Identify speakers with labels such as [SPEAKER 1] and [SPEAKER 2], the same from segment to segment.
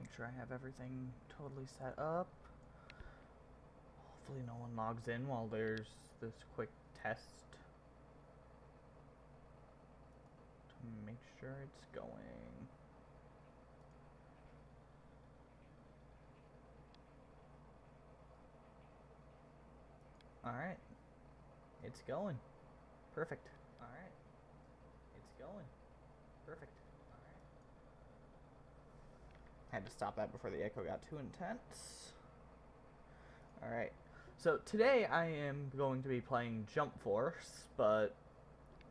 [SPEAKER 1] Make sure I have everything totally set up. Hopefully no one logs in while there's this quick test to make sure it's going. Alright. It's going. Perfect. Alright. It's going. Perfect. Alright. Had to stop that before the echo got too intense. Alright. So today I am going to be playing Jump Force, but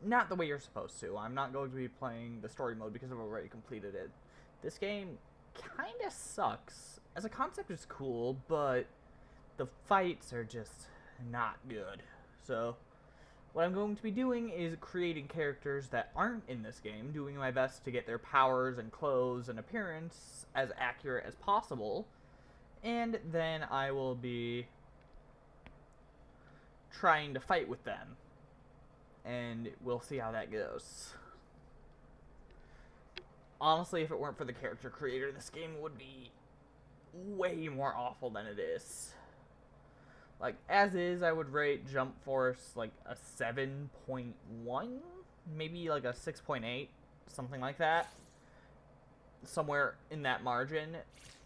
[SPEAKER 1] not the way you're supposed to. I'm not going to be playing the story mode because I've already completed it. This game kinda sucks. As a concept it's cool, but the fights are just not good. So what I'm going to be doing is creating characters that aren't in this game, doing my best to get their powers and clothes and appearance as accurate as possible, and then I will be trying to fight with them, and we'll see how that goes. Honestly, if it weren't for the character creator, this game would be way more awful than it is. Like, as is, I would rate Jump Force like a 7.1, maybe like a 6.8, something like that. Somewhere in that margin.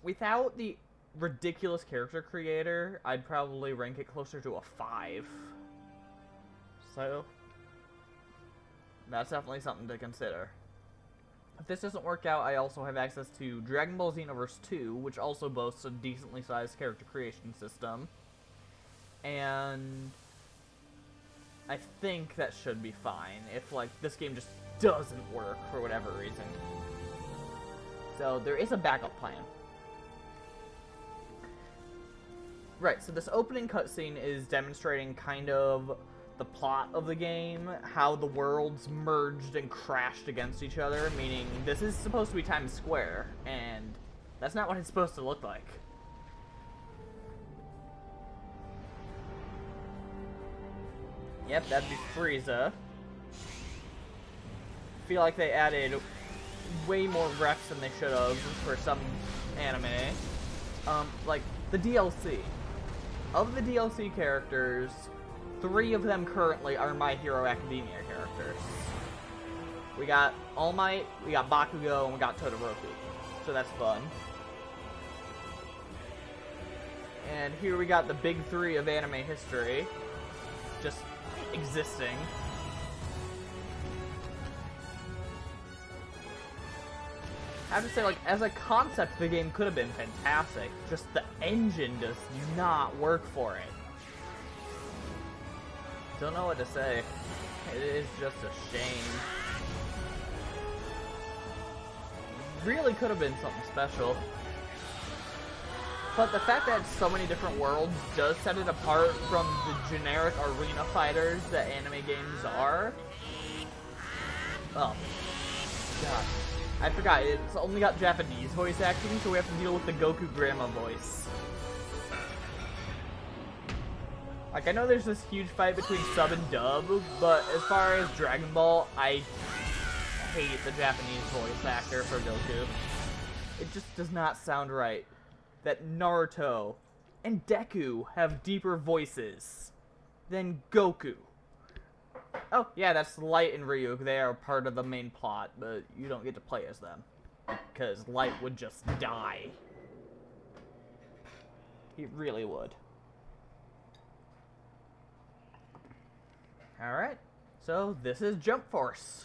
[SPEAKER 1] Without the ridiculous character creator, I'd probably rank it closer to a 5. So, that's definitely something to consider. If this doesn't work out, I also have access to Dragon Ball Xenoverse 2, which also boasts a decently sized character creation system. And I think that should be fine if, like, this game just doesn't work for whatever reason. So there is a backup plan. Right, so this opening cutscene is demonstrating kind of the plot of the game, how the worlds merged and crashed against each other, meaning this is supposed to be Times Square, and that's not what it's supposed to look like. Yep, that'd be Frieza. Feel like they added way more refs than they should have for some anime. Like, the DLC. Of the DLC characters, 3 of them currently are My Hero Academia characters. We got All Might, we got Bakugo, and we got Todoroki. So that's fun. And here we got the big 3 of anime history. Just existing. I have to say, like, as a concept, the game could have been fantastic. Just the engine does not work for it. Don't know what to say. It is just a shame. Really could have been something special. But the fact that it's so many different worlds does set it apart from the generic arena fighters that anime games are. Oh. God. I forgot, it's only got Japanese voice acting, so we have to deal with the Goku grandma voice. Like, I know there's this huge fight between sub and dub, but as far as Dragon Ball, I hate the Japanese voice actor for Goku. It just does not sound right. That Naruto and Deku have deeper voices than Goku. Oh, yeah, that's Light and Ryuk. They are part of the main plot, but you don't get to play as them. Because Light would just die. He really would. Alright, so this is Jump Force.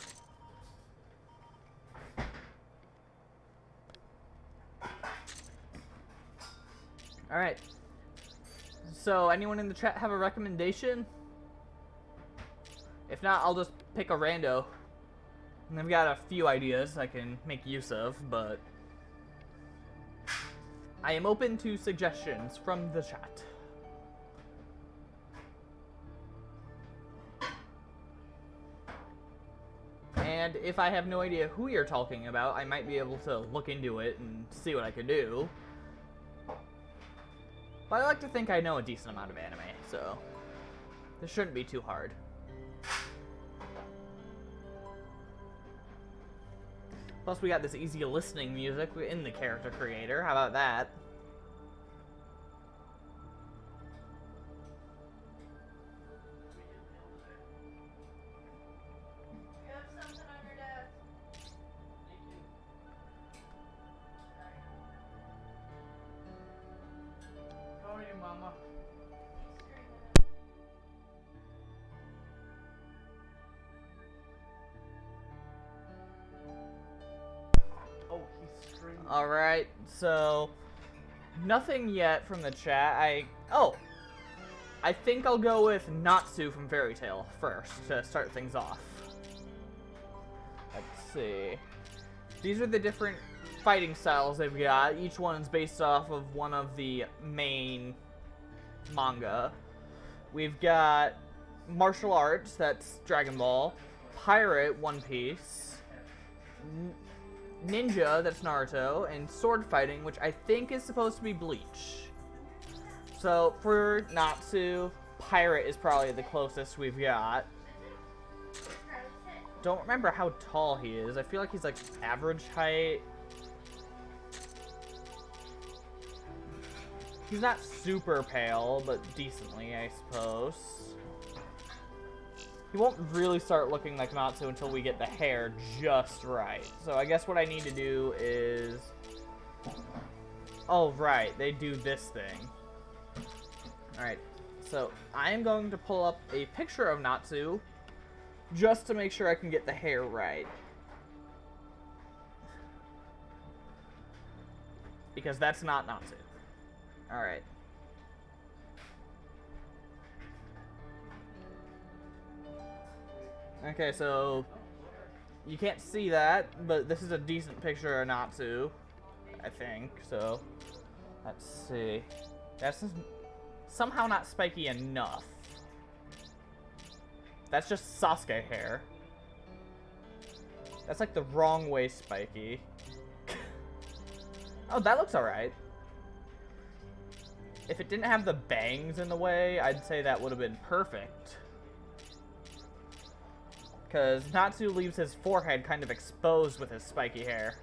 [SPEAKER 1] Alright. So, anyone in the chat have a recommendation? If not, I'll just pick a rando. And I've got a few ideas I can make use of, but I am open to suggestions from the chat. And if I have no idea who you're talking about, I might be able to look into it and see what I can do. But I like to think I know a decent amount of anime, so this shouldn't be too hard. Plus, we got this easy listening music in the character creator. How about that?
[SPEAKER 2] You have something on your desk.
[SPEAKER 1] How are you, Mama?
[SPEAKER 3] Oh, he's screaming.
[SPEAKER 1] Alright, so nothing yet from the chat. I think I'll go with Natsu from Fairy Tail first to start things off. Let's see. These are the different fighting styles they've got. Each one's based off of one of the main manga. We've got martial arts, that's Dragon Ball. Pirate, One Piece. Ninja, that's Naruto. And sword fighting, which I think is supposed to be Bleach. So, for Natsu, Pirate is probably the closest we've got. Don't remember how tall he is. I feel like he's like average height. He's not super pale, but decently, I suppose. He won't really start looking like Natsu until we get the hair just right. So I guess what I need to do is... Oh, right. They do this thing. Alright. So I am going to pull up a picture of Natsu just to make sure I can get the hair right. Because that's not Natsu. Alright. Okay, so you can't see that, but this is a decent picture of Natsu, I think. So let's see. That's somehow not spiky enough. That's just Sasuke hair. That's like the wrong way spiky. Oh, that looks alright. If it didn't have the bangs in the way, I'd say that would have been perfect. Because Natsu leaves his forehead kind of exposed with his spiky hair.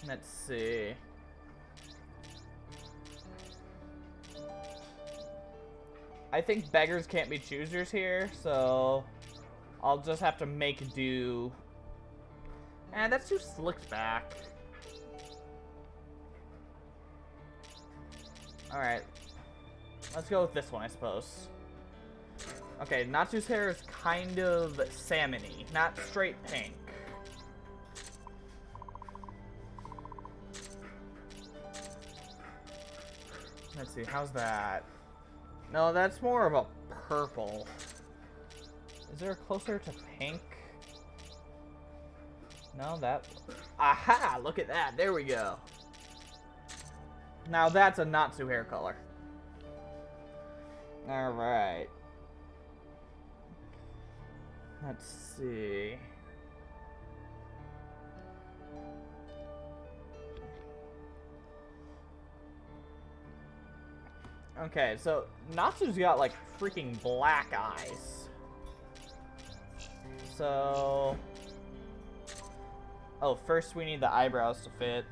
[SPEAKER 1] Let's see. I think beggars can't be choosers here, so I'll just have to make do. And that's too slicked back. Alright. Let's go with this one, I suppose. Okay, Natsu's hair is kind of salmon-y, not straight pink. Let's see, how's that? No, that's more of a purple. Is there closer to pink? No, that... Aha! Look at that. There we go. Now that's a Natsu hair color. Alright. Let's see. Okay, so Natsu's got like freaking black eyes. So... Oh, first we need the eyebrows to fit.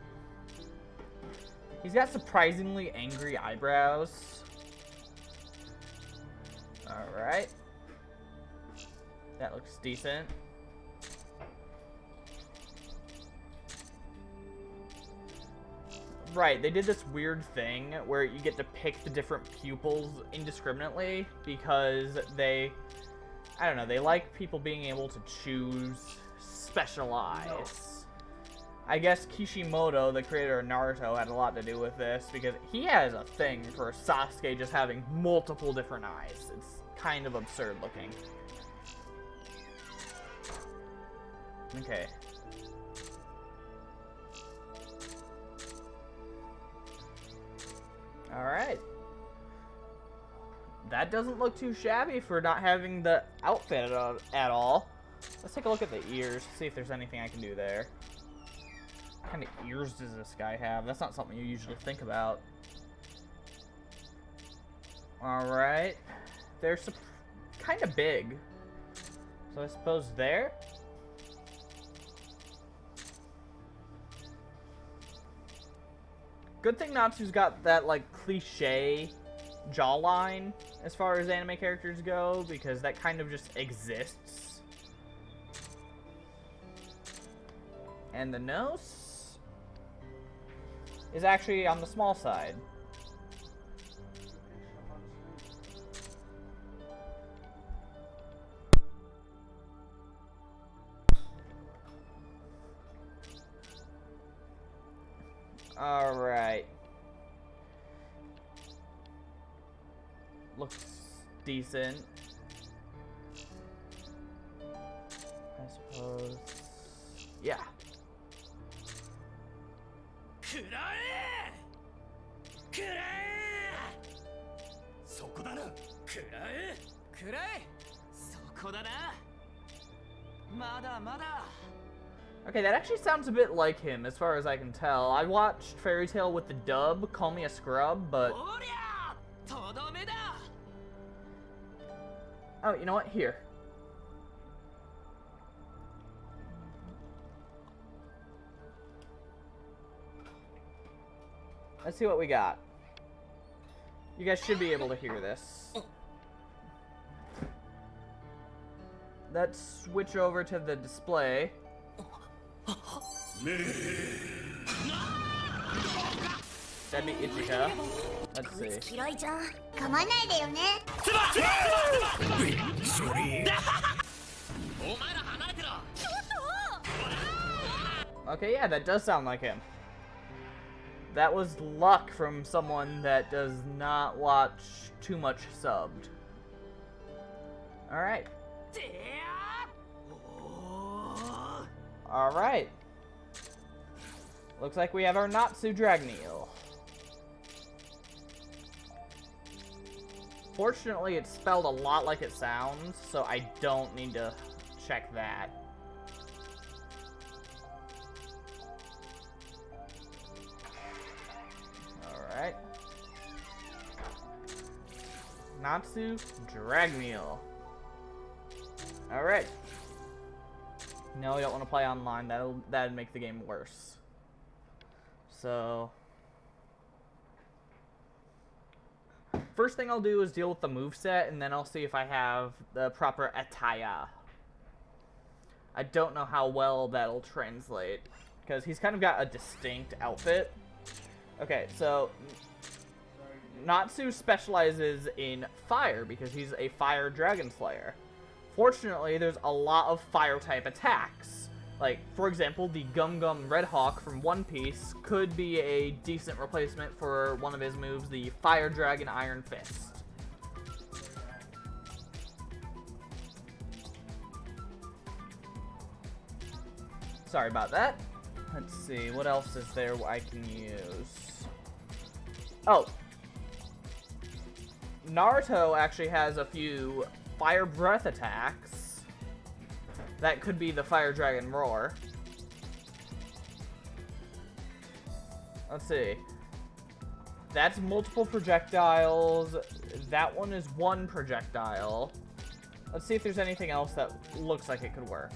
[SPEAKER 1] He's got surprisingly angry eyebrows. Alright. That looks decent. Right, they did this weird thing where you get to pick the different pupils indiscriminately because they, I don't know, they like people being able to choose special eyes. No. I guess Kishimoto, the creator of Naruto, had a lot to do with this because he has a thing for Sasuke just having multiple different eyes. It's kind of absurd looking. Okay. Alright. That doesn't look too shabby for not having the outfit at all. Let's take a look at the ears, see if there's anything I can do there. What kind of ears does this guy have? That's not something you usually think about. Alright. They're kind of big. So I suppose there? Good thing Natsu's got that, like, cliche jawline as far as anime characters go, because that kind of just exists. And the nose is actually on the small side. Alright. Looks decent. I suppose. Yeah. Okay, that actually sounds a bit like him, as far as I can tell. I watched Fairy Tail with the dub, Call Me a Scrub, but... Oh, you know what? Here. Let's see what we got. You guys should be able to hear this. Let's switch over to the display. That'd be Ichika. Let's see. Okay, yeah, that does sound like him. That was luck from someone that does not watch too much subbed. Alright. Alright. Looks like we have our Natsu Dragneel. Fortunately, it's spelled a lot like it sounds, so I don't need to check that. Alright. Natsu Dragneel. Alright. No, we don't want to play online. That'd make the game worse. So... first thing I'll do is deal with the moveset, and then I'll see if I have the proper attire. I don't know how well that'll translate, because he's kind of got a distinct outfit. Okay, so Natsu specializes in fire, because he's a fire dragon slayer. Fortunately, there's a lot of fire-type attacks. Like, for example, the Gum Gum Red Hawk from One Piece could be a decent replacement for one of his moves, the Fire Dragon Iron Fist. Sorry about that. Let's see, what else is there I can use? Oh! Naruto actually has a few Fire Breath attacks. That could be the Fire Dragon Roar. Let's see. That's multiple projectiles. That one is one projectile. Let's see if there's anything else that looks like it could work.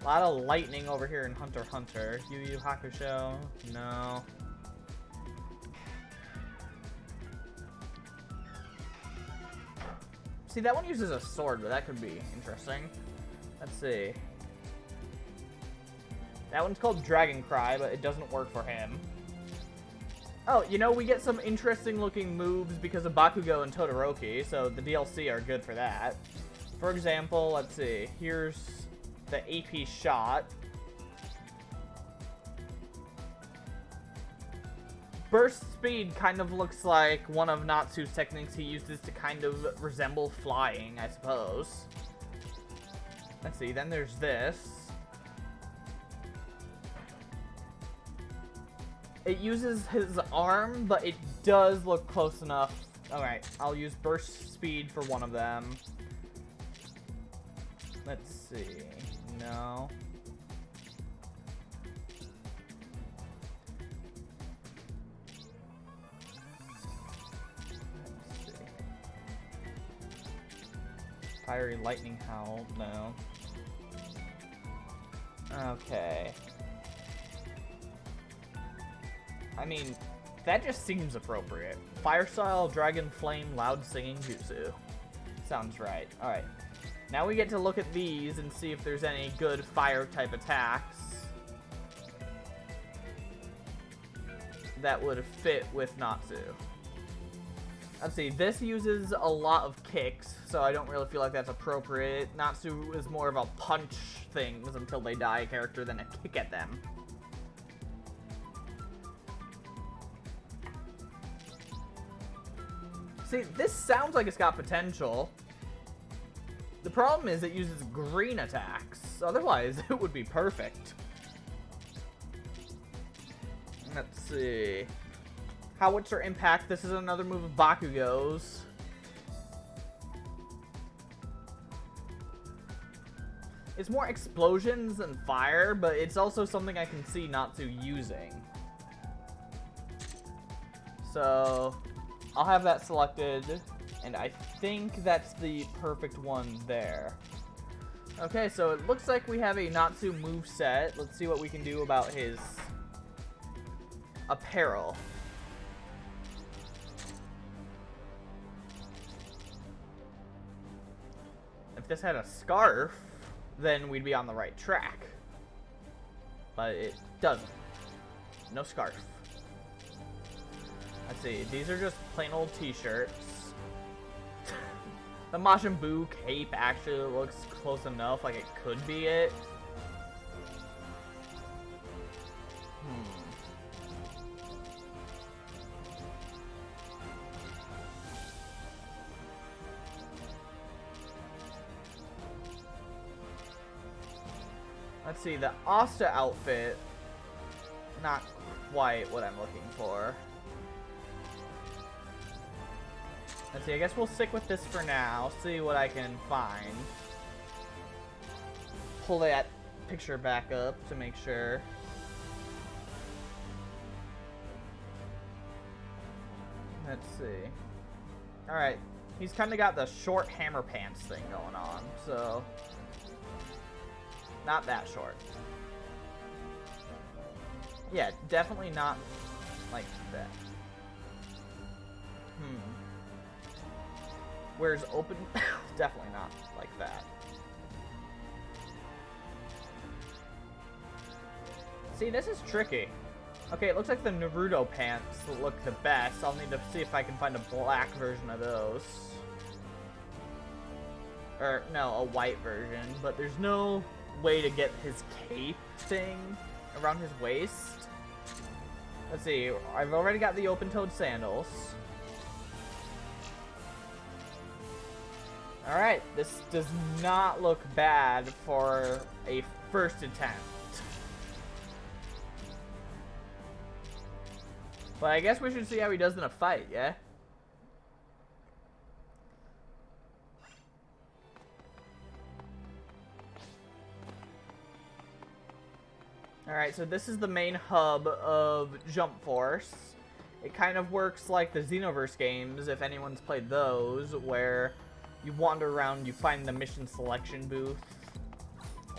[SPEAKER 1] A lot of lightning over here in Hunter x Hunter. Yu Yu Hakusho? No. See, that one uses a sword, but that could be interesting. Let's see. That one's called Dragon Cry, but it doesn't work for him. Oh, you know, we get some interesting looking moves because of Bakugo and Todoroki, so the DLC are good for that. For example, let's see. Here's the AP shot. Burst speed kind of looks like one of Natsu's techniques he uses to kind of resemble flying, I suppose. Let's see, then there's this. It uses his arm, but it does look close enough. Alright, I'll use burst speed for one of them. Let's see. No. Fiery lightning howl, no. Okay. I mean, that just seems appropriate. Fire style, dragon flame, loud singing jutsu. Sounds right. Alright. Now we get to look at these and see if there's any good fire type attacks that would fit with Natsu. Let's see, this uses a lot of kicks, so I don't really feel like that's appropriate. Natsu is more of a punch things until they die character than a kick at them. See, this sounds like it's got potential. The problem is it uses green attacks. Otherwise, it would be perfect. Let's see. Howitzer Impact. This is another move of Bakugo's. It's more explosions than fire, but it's also something I can see Natsu using. So, I'll have that selected, and I think that's the perfect one there. Okay, so it looks like we have a Natsu moveset. Let's see what we can do about his apparel. If this had a scarf, then we'd be on the right track. But it doesn't. No scarf. Let's see, these are just plain old t-shirts. The Majin Buu cape actually looks close enough, like it could be it. Let's see, the Asta outfit, not quite what I'm looking for. Let's see, I guess we'll stick with this for now, see what I can find. Pull that picture back up to make sure. Let's see. Alright, he's kind of got the short hammer pants thing going on, so... Not that short. Yeah, definitely not like that. Wears open... Definitely not like that. See, this is tricky. Okay, it looks like the Naruto pants look the best. I'll need to see if I can find a black version of those. Or, no, a white version. But there's no way to get his cape thing around his waist. Let's see, I've already got the open-toed sandals. Alright, this does not look bad for a first attempt. But I guess we should see how he does in a fight, yeah? Alright, so this is the main hub of Jump Force. It kind of works like the Xenoverse games, if anyone's played those, where you wander around, you find the mission selection booth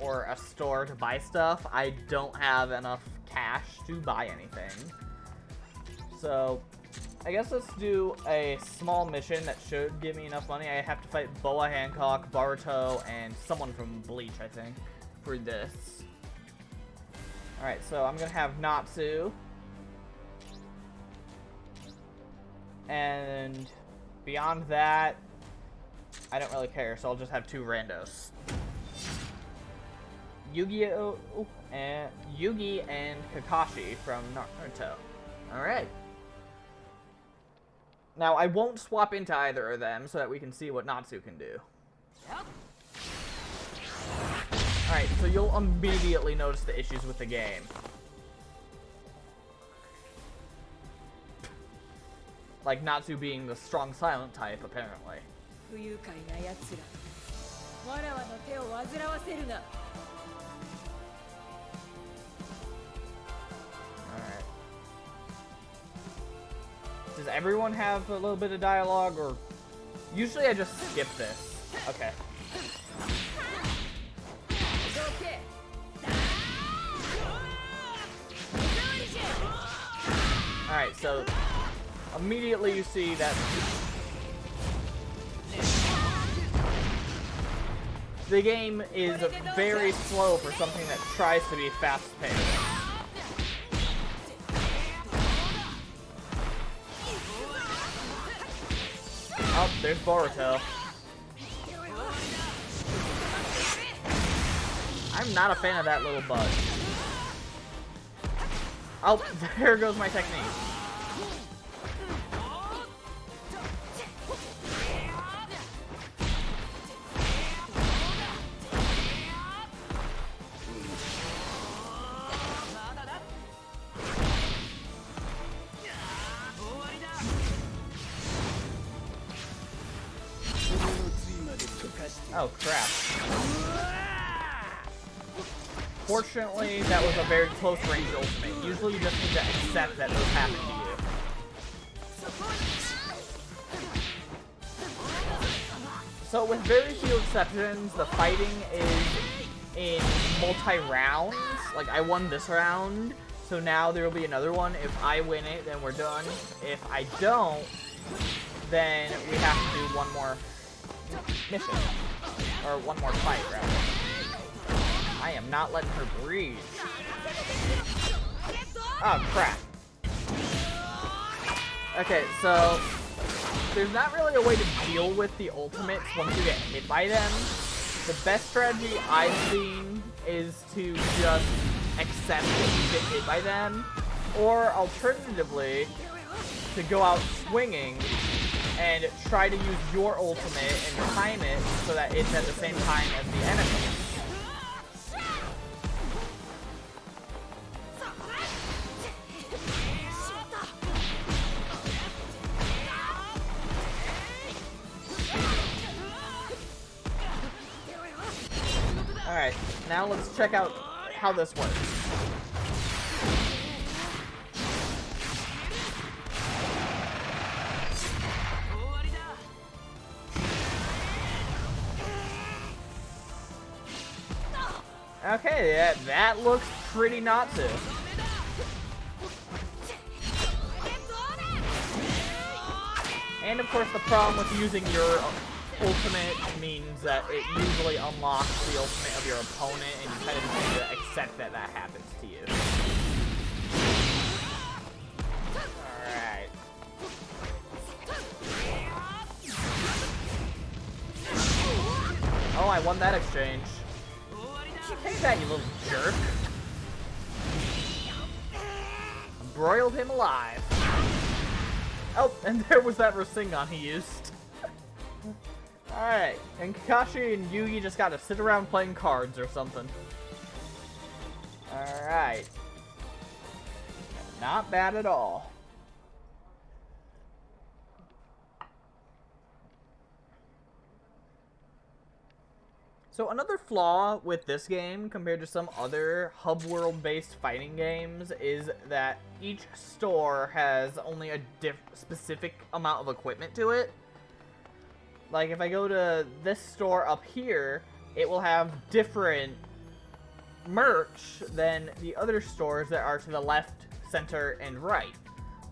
[SPEAKER 1] or a store to buy stuff. I don't have enough cash to buy anything. So, I guess let's do a small mission that should give me enough money. I have to fight Boa Hancock, Baruto, and someone from Bleach, I think, for this. Alright, so I'm going to have Natsu. And beyond that, I don't really care, so I'll just have two randos. Yugi and Kakashi from Naruto. Alright. Now, I won't swap into either of them so that we can see what Natsu can do. Alright, so you'll immediately notice the issues with the game. Like Natsu being the strong silent type, apparently. Alright. Does everyone have a little bit of dialogue, or... Usually I just skip this. Okay. Alright, so immediately you see that the game is very slow for something that tries to be fast-paced. Oh, there's Boruto. I'm not a fan of that little bug. Oh, there goes my technique. Oh, crap. Fortunately, that was a very close range ultimate. Usually you just need to accept that those happen to you. So with very few exceptions, the fighting is in multi-rounds. Like, I won this round, so now there will be another one. If I win it, then we're done. If I don't, then we have to do one more mission. Or one more fight, rather. I am not letting her breathe. Oh, crap. Okay, so there's not really a way to deal with the ultimates once you get hit by them. The best strategy I've seen is to just accept that you get hit by them, or alternatively, to go out swinging and try to use your ultimate and time it so that it's at the same time as the enemy. Alright, now let's check out how this works. Okay, that looks pretty Natsu. And of course the problem with using your ultimate means that it usually unlocks the ultimate of your opponent, and you kind of need to accept that that happens to you. Alright. Oh, I won that exchange. Take that, you little jerk. Broiled him alive. Oh, and there was that Rasengan he used. Alright, and Kakashi and Yugi just gotta sit around playing cards or something. Alright. Not bad at all. So another flaw with this game compared to some other hub world based fighting games is that each store has only a specific amount of equipment to it. Like if I go to this store up here, it will have different merch than the other stores that are to the left, center, and right.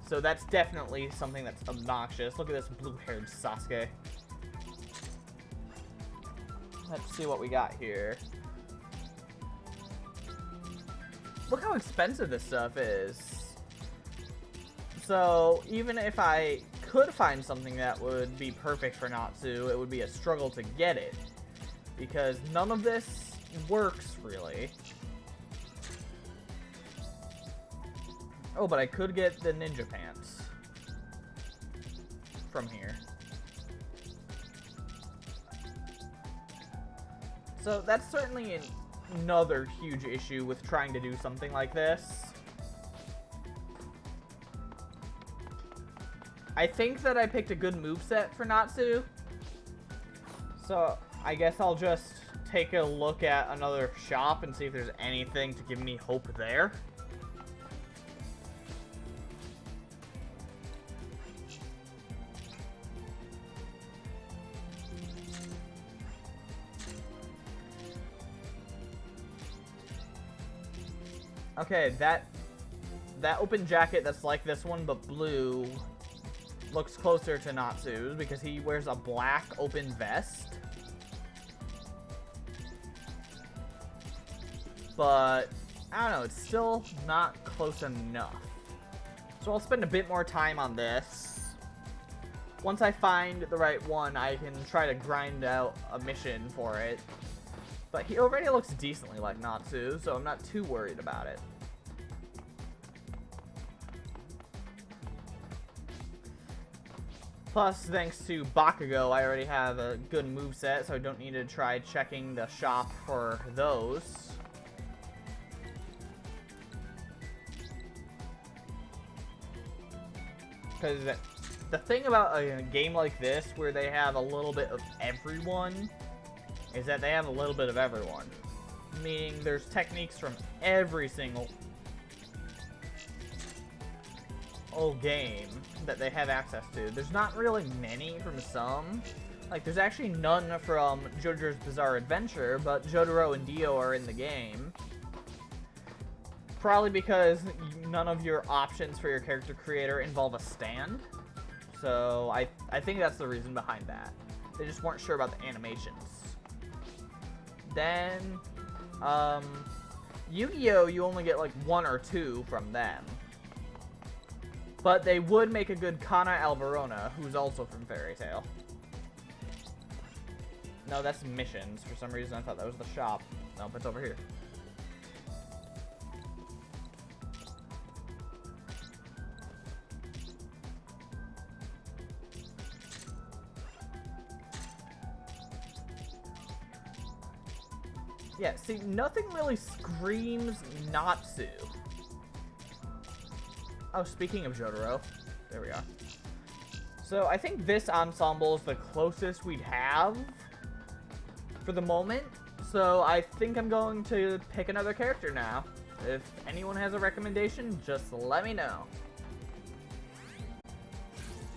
[SPEAKER 1] So that's definitely something that's obnoxious. Look at this blue-haired Sasuke. Let's see what we got here. Look how expensive this stuff is. So, even if I could find something that would be perfect for Natsu, it would be a struggle to get it. Because none of this works, really. Oh, but I could get the ninja pants from here. So that's certainly another huge issue with trying to do something like this. I think that I picked a good moveset for Natsu. So I guess I'll just take a look at another shop and see if there's anything to give me hope there. Okay, that that open jacket that's like this one but blue looks closer to Natsu's because he wears a black open vest. But, I don't know, it's still not close enough. So I'll spend a bit more time on this. Once I find the right one, I can try to grind out a mission for it. But he already looks decently like Natsu, so I'm not too worried about it. Plus, thanks to Bakugo, I already have a good moveset, so I don't need to try checking the shop for those. Because the thing about a game like this, where they have a little bit of everyone, is that they have a little bit of everyone. Meaning there's techniques from every single game that they have access to. There's not really many from some. Like, there's actually none from JoJo's Bizarre Adventure, but Jotaro and Dio are in the game. Probably because none of your options for your character creator involve a stand. So I think that's the reason behind that. They just weren't sure about the animations. Then, Yu-Gi-Oh! You only get like 1 or 2 from them. But they would make a good Kana Alvarona, who's also from Fairy Tail. No, that's missions. For some reason I thought that was the shop. Nope, it's over here. Yeah, see, nothing really screams Natsu. Oh, speaking of Jotaro, there we are. So I think this ensemble is the closest we'd have for the moment. So I think I'm going to pick another character now. If anyone has a recommendation, just let me know.